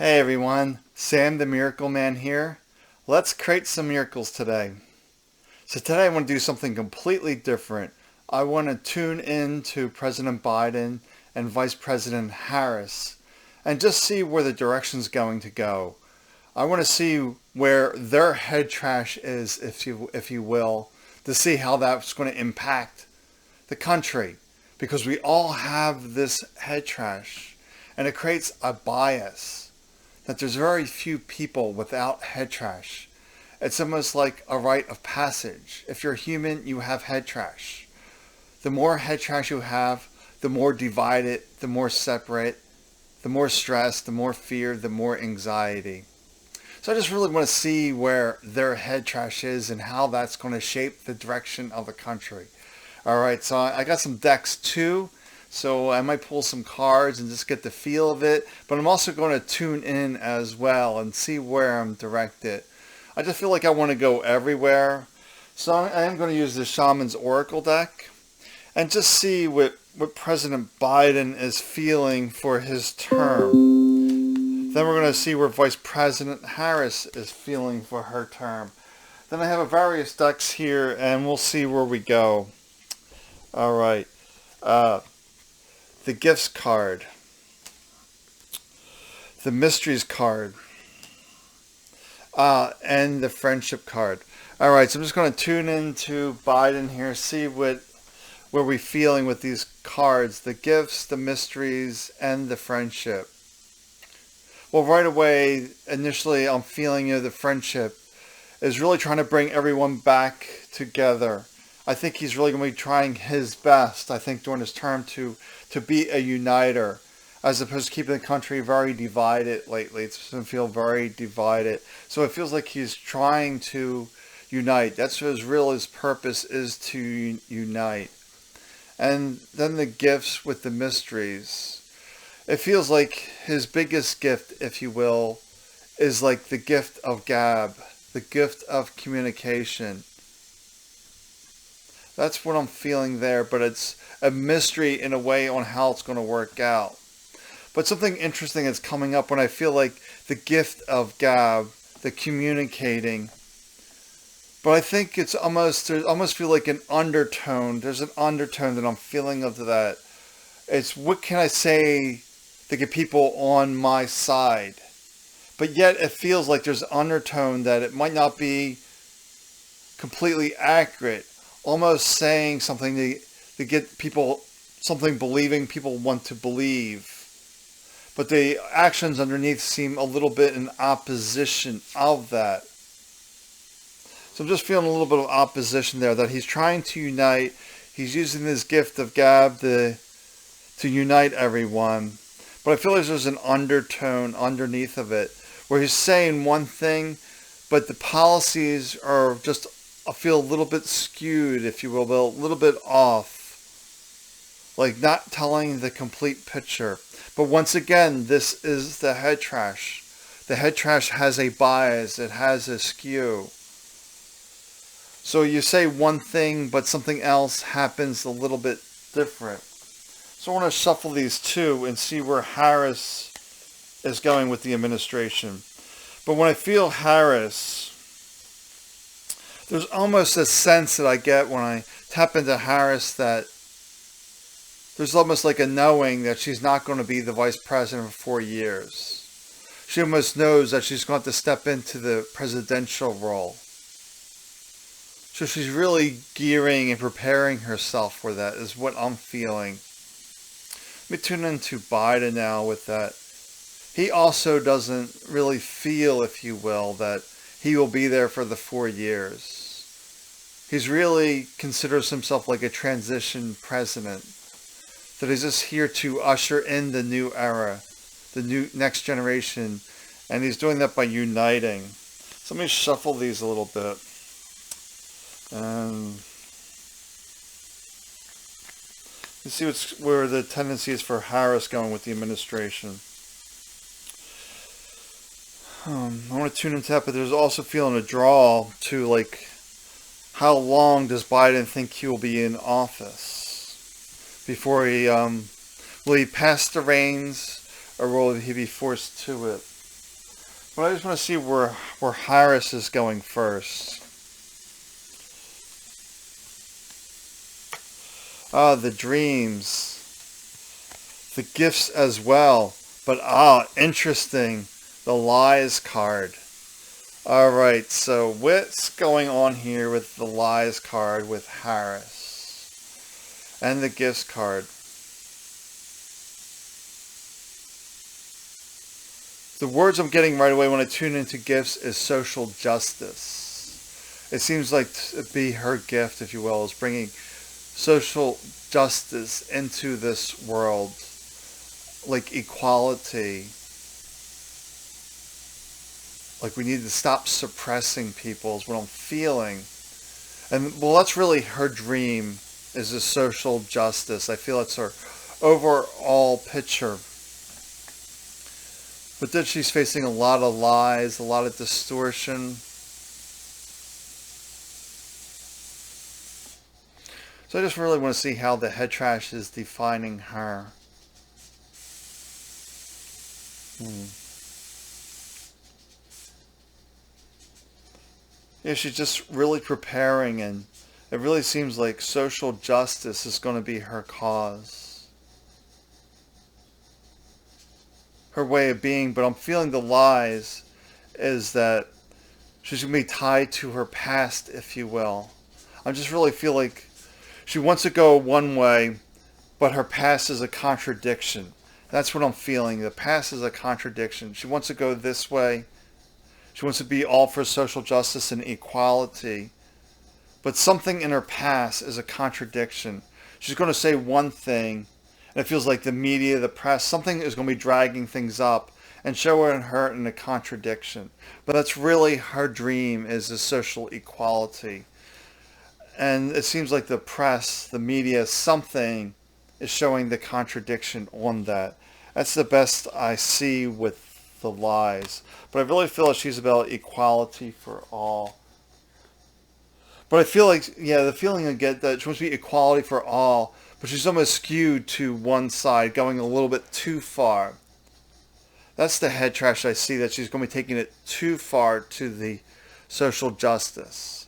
Hey everyone, Sam the Miracle Man here. Let's create some miracles today. So today I want to do something completely different. I want to tune in to President Biden and Vice President Harris and just see where the direction's going to go. I want to see where their head trash is, if you will, to see how that's going to impact the country. Because we all have this head trash and it creates a bias that there's very few people without head trash. It's almost like a rite of passage. If you're human, you have head trash. The more head trash you have, the more divided, the more separate, the more stress, the more fear, the more anxiety. So I just really want to see where their head trash is and how that's going to shape the direction of the country. All right, so I got some decks too. So I might pull some cards and just get the feel of it. But I'm also going to tune in as well and see where I'm directed. I just feel like I want to go everywhere. So I am going to use the Shaman's Oracle deck and just see what President Biden is feeling for his term. Then we're going to see where Vice President Harris is feeling for her term. Then I have various decks here and we'll see where we go. All right. The gifts card, the mysteries card, and the friendship card. All right, so I'm just going to tune into Biden here, see where we're feeling with these cards, the gifts, the mysteries, and the friendship. Well, right away, initially, I'm feeling the friendship is really trying to bring everyone back together. I think he's really going to be trying his best, I think, during his term to be a uniter, as opposed to keeping the country very divided lately. It's going to feel very divided. So it feels like he's trying to unite. That's his purpose is to unite. And then the gifts with the mysteries. It feels like his biggest gift, if you will, is like the gift of gab, the gift of communication. That's what I'm feeling there, but it's a mystery in a way on how it's going to work out. But something interesting is coming up when I feel like the gift of gab, the communicating. But I think I almost feel like an undertone. There's an undertone that I'm feeling of that. It's what can I say to get people on my side? But yet it feels like there's an undertone that it might not be completely accurate. Almost saying something to get people, something believing people want to believe. But the actions underneath seem a little bit in opposition of that. So I'm just feeling a little bit of opposition there, that he's trying to unite. He's using this gift of gab to unite everyone. But I feel like there's an undertone underneath of it, where he's saying one thing, but the policies are just, I feel a little bit skewed, if you will, a little bit off. Like not telling the complete picture. But once again, this is the head trash. The head trash has a bias. It has a skew. So you say one thing, but something else happens a little bit different. So I want to shuffle these two and see where Harris is going with the administration. But when I feel Harris, there's almost a sense that I get when I tap into Harris that there's almost like a knowing that she's not going to be the vice president for 4 years. She almost knows that she's going to have to step into the presidential role. So she's really gearing and preparing herself for that, is what I'm feeling. Let me tune into Biden now with that. He also doesn't really feel, if you will, that he will be there for the 4 years. He's really considers himself like a transition president. That he's just here to usher in the new era, the new next generation. And he's doing that by uniting. So let me shuffle these a little bit. And let's see where the tendency is for Harris going with the administration. I want to tune into that, but there's also feeling a draw to like, how long does Biden think he will be in office will he pass the reins, or will he be forced to it? But I just want to see where Harris is going first. Ah, the dreams. The gifts as well. But interesting. The lies card. Alright, so what's going on here with the lies card with Harris? And the gifts card. The words I'm getting right away when I tune into gifts is social justice. It seems like to be her gift, if you will, is bringing social justice into this world. Like equality. Like we need to stop suppressing people is what I'm feeling. And well, that's really her dream, is the social justice. I feel it's her overall picture. But then she's facing a lot of lies, a lot of distortion. So I just really want to see how the head trash is defining her. Yeah, she's just really preparing, and it really seems like social justice is going to be her cause. Her way of being, but I'm feeling the lies is that she's going to be tied to her past, if you will. I just really feel like she wants to go one way, but her past is a contradiction. That's what I'm feeling. The past is a contradiction. She wants to go this way. She wants to be all for social justice and equality. But something in her past is a contradiction. She's going to say one thing, and it feels like the media, the press, something is going to be dragging things up and showing her in a contradiction. But that's really her dream, is the social equality. And it seems like the press, the media, something is showing the contradiction on that. That's the best I see with the lies. But I really feel like she's about equality for all. But I feel like, yeah, the feeling I get that she wants to be equality for all, but she's almost skewed to one side, going a little bit too far. That's the head trash I see, that she's going to be taking it too far to the social justice.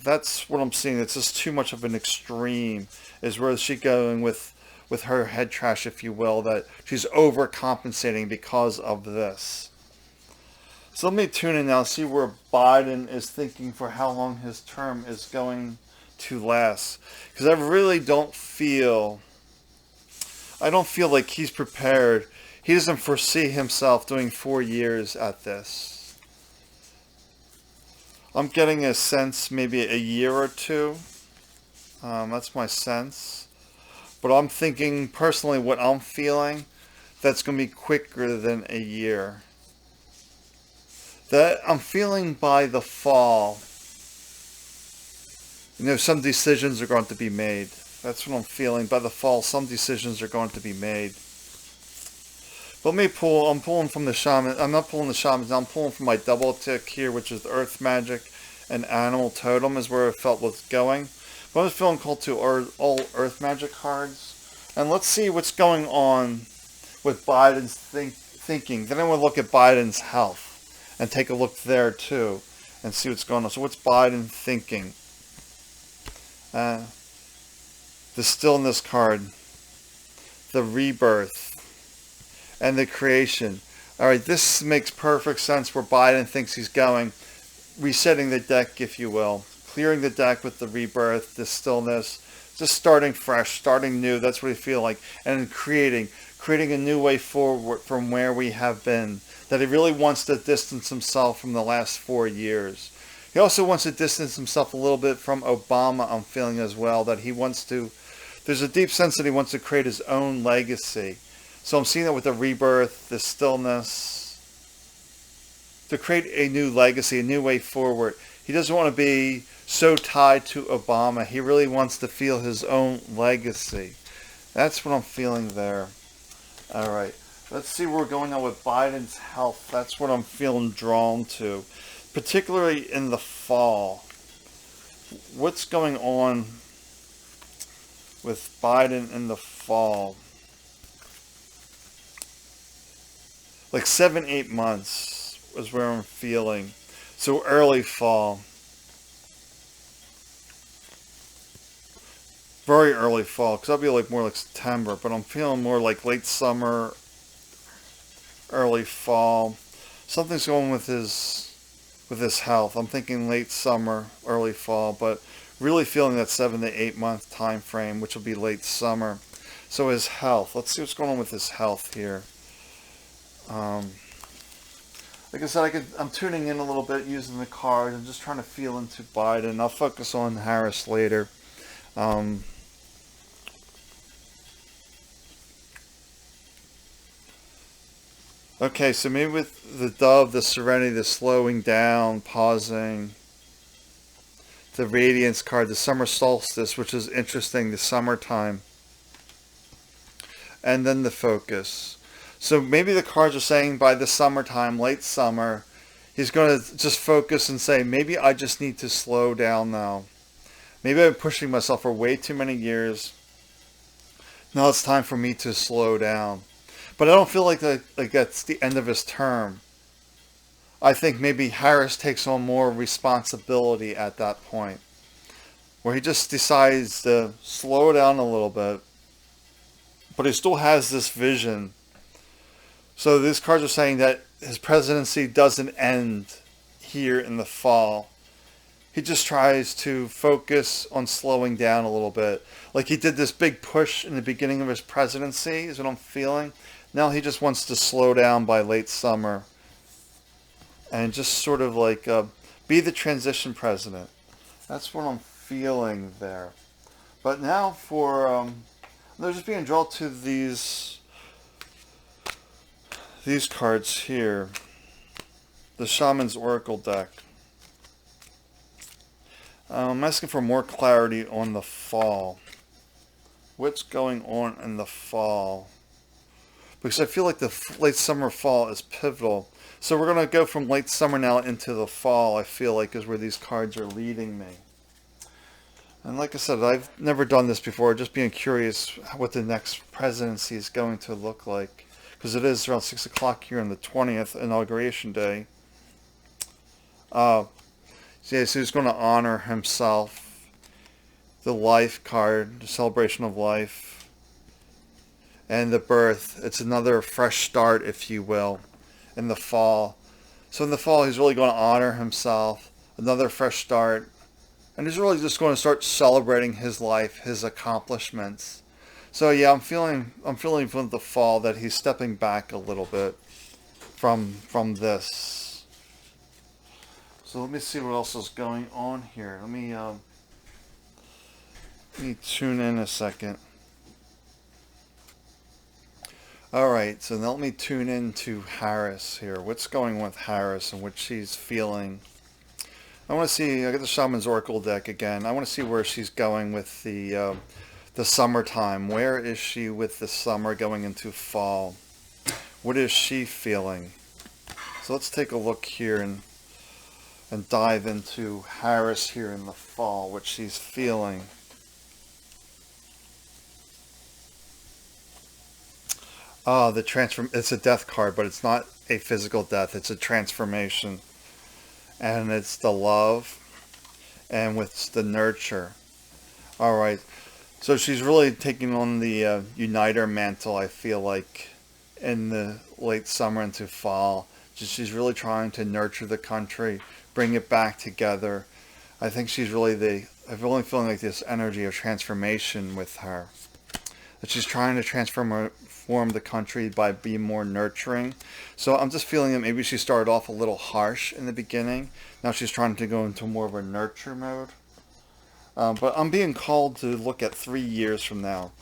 That's what I'm seeing. It's just too much of an extreme, is where she's going with her head trash, if you will, that she's overcompensating because of this. So let me tune in now, see where Biden is thinking for how long his term is going to last. Because I really don't feel like he's prepared. He doesn't foresee himself doing 4 years at this. I'm getting a sense maybe a year or two. That's my sense. But I'm thinking personally, what I'm feeling, that's going to be quicker than a year. That I'm feeling by the fall, some decisions are going to be made. That's what I'm feeling. By the fall, some decisions are going to be made. Let me pull. I'm pulling from the shaman. I'm not pulling the shamans. I'm pulling from my double tick here, which is the earth magic and animal totem is where I felt was going. But I was feeling called to all earth magic cards. And let's see what's going on with Biden's thinking. Then I want to look at Biden's health and take a look there too and see what's going on. So what's Biden thinking? The stillness card, the rebirth, and the creation. All right, this makes perfect sense where Biden thinks he's going. Resetting the deck, if you will. Clearing the deck with the rebirth, the stillness. Just starting fresh, starting new. That's what I feel like. And creating a new way forward from where we have been. That he really wants to distance himself from the last 4 years. He also wants to distance himself a little bit from Obama, I'm feeling as well. That he wants to, there's a deep sense that he wants to create his own legacy. So I'm seeing that with the rebirth, the stillness. To create a new legacy, a new way forward. He doesn't want to be so tied to Obama. He really wants to feel his own legacy. That's what I'm feeling there. All right. Let's see where we're going on with Biden's health. That's what I'm feeling drawn to. Particularly in the fall. What's going on with Biden in the fall? like 7, 8 months is where I'm feeling. So early fall, very early fall, because I'll be like more like September, but I'm feeling more like late summer, early fall. Something's going with his health. I'm thinking late summer, early fall, but really feeling that 7 to 8 month time frame, which will be late summer. So his health. Let's see what's going on with his health here. Um, like I said, I'm tuning in a little bit using the cards. I'm just trying to feel into Biden. I'll focus on Harris later. Um, okay, so maybe with the dove, the serenity, the slowing down, pausing, the radiance card, the summer solstice, which is interesting, the summertime, and then the focus. So maybe the cards are saying by the summertime, late summer, he's going to just focus and say, maybe I just need to slow down now. Maybe I've been pushing myself for way too many years. Now it's time for me to slow down. But I don't feel like that's the end of his term. I think maybe Harris takes on more responsibility at that point, where he just decides to slow down a little bit, but he still has this vision. So these cards are saying that his presidency doesn't end here in the fall. He just tries to focus on slowing down a little bit. Like he did this big push in the beginning of his presidency, is what I'm feeling. Now he just wants to slow down by late summer and just sort of like be the transition president. That's what I'm feeling there. But now they're just being drawn to these cards here. The Shaman's Oracle deck. I'm asking for more clarity on the fall. What's going on in the fall? Because I feel like the late summer fall is pivotal. So we're going to go from late summer now into the fall, I feel like, is where these cards are leading me. And like I said, I've never done this before, just being curious what the next presidency is going to look like. Because it is around 6 o'clock here on the 20th, inauguration day. So he's going to honor himself. The life card, the celebration of life. And the birth. It's another fresh start, if you will, in the fall. So in the fall, he's really going to honor himself. Another fresh start. And he's really just going to start celebrating his life, his accomplishments. So yeah, I'm feeling from the fall that he's stepping back a little bit from this. So let me see what else is going on here. Let me tune in a second. Alright, so now let me tune in to Harris here. What's going on with Harris and what she's feeling. I want to see, I got the Shaman's Oracle deck again. I want to see where she's going with the summertime. Where is she with the summer going into fall? What is she feeling? So let's take a look here and dive into Harris here in the fall, what she's feeling. It's a death card, but it's not a physical death. It's a transformation. And it's the love and with the nurture. All right. So she's really taking on the uniter mantle, I feel like, in the late summer into fall. She's really trying to nurture the country, bring it back together. I think she's really I'm really feeling like this energy of transformation with her. That she's trying to transform the country by being more nurturing. So I'm just feeling that maybe she started off a little harsh in the beginning. Now she's trying to go into more of a nurture mode. But I'm being called to look at 3 years from now.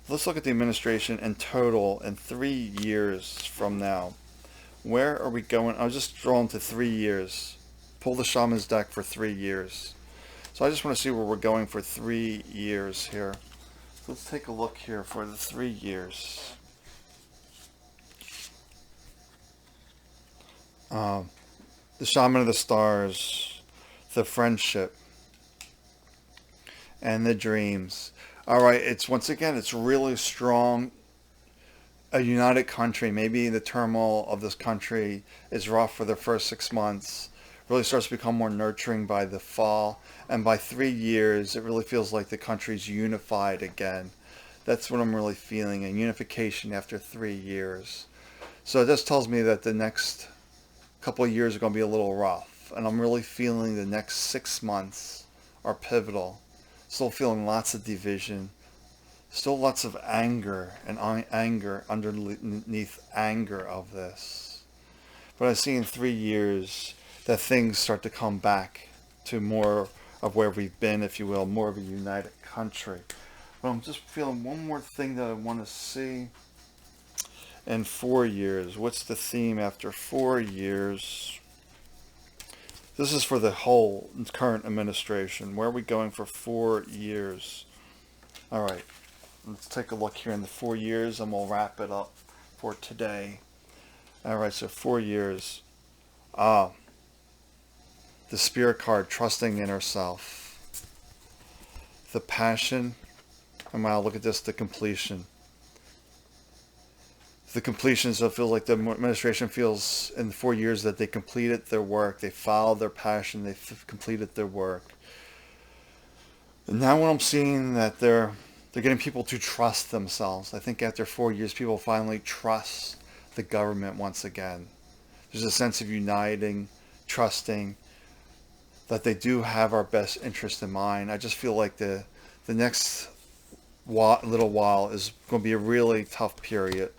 Let's look at the administration in total in 3 years from now. Where are we going? I was just drawn to 3 years. Pull the Shaman's deck for 3 years. So I just want to see where we're going for 3 years here. So let's take a look here for the 3 years. The Shaman of the Stars, the friendship, and the dreams. All right, it's once again, it's really strong a united country. Maybe the turmoil of this country is rough for the first 6 months, really starts to become more nurturing by the fall, and by 3 years it really feels like the country's unified again. That's what I'm really feeling, a unification after 3 years. So this tells me that the next couple of years are going to be a little rough, and I'm really feeling the next 6 months are pivotal. Still feeling lots of division, still lots of anger and anger underneath anger of this. But I see in 3 years that things start to come back to more of where we've been, if you will, more of a united country. But I'm just feeling one more thing that I want to see in 4 years. What's the theme after 4 years? This is for the whole current administration. Where are we going for 4 years? All right, let's take a look here in the 4 years, and we'll wrap it up for today. All right, so 4 years. The Spirit card, trusting in herself. The passion, and I'll look at this, the completion. The completion, so it feels like the administration feels in the 4 years that they completed their work, they followed their passion, they completed their work. And now what I'm seeing that they're getting people to trust themselves. I think after 4 years, people finally trust the government once again. There's a sense of uniting, trusting, that they do have our best interest in mind. I just feel like the next little while is going to be a really tough period.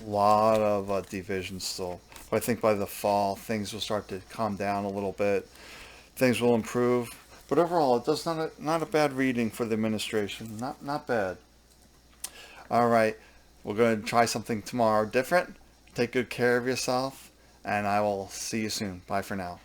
A lot of division still. But I think by the fall, things will start to calm down a little bit. Things will improve. But overall, it does not a bad reading for the administration. Not bad. All right. We're going to try something tomorrow different. Take good care of yourself. And I will see you soon. Bye for now.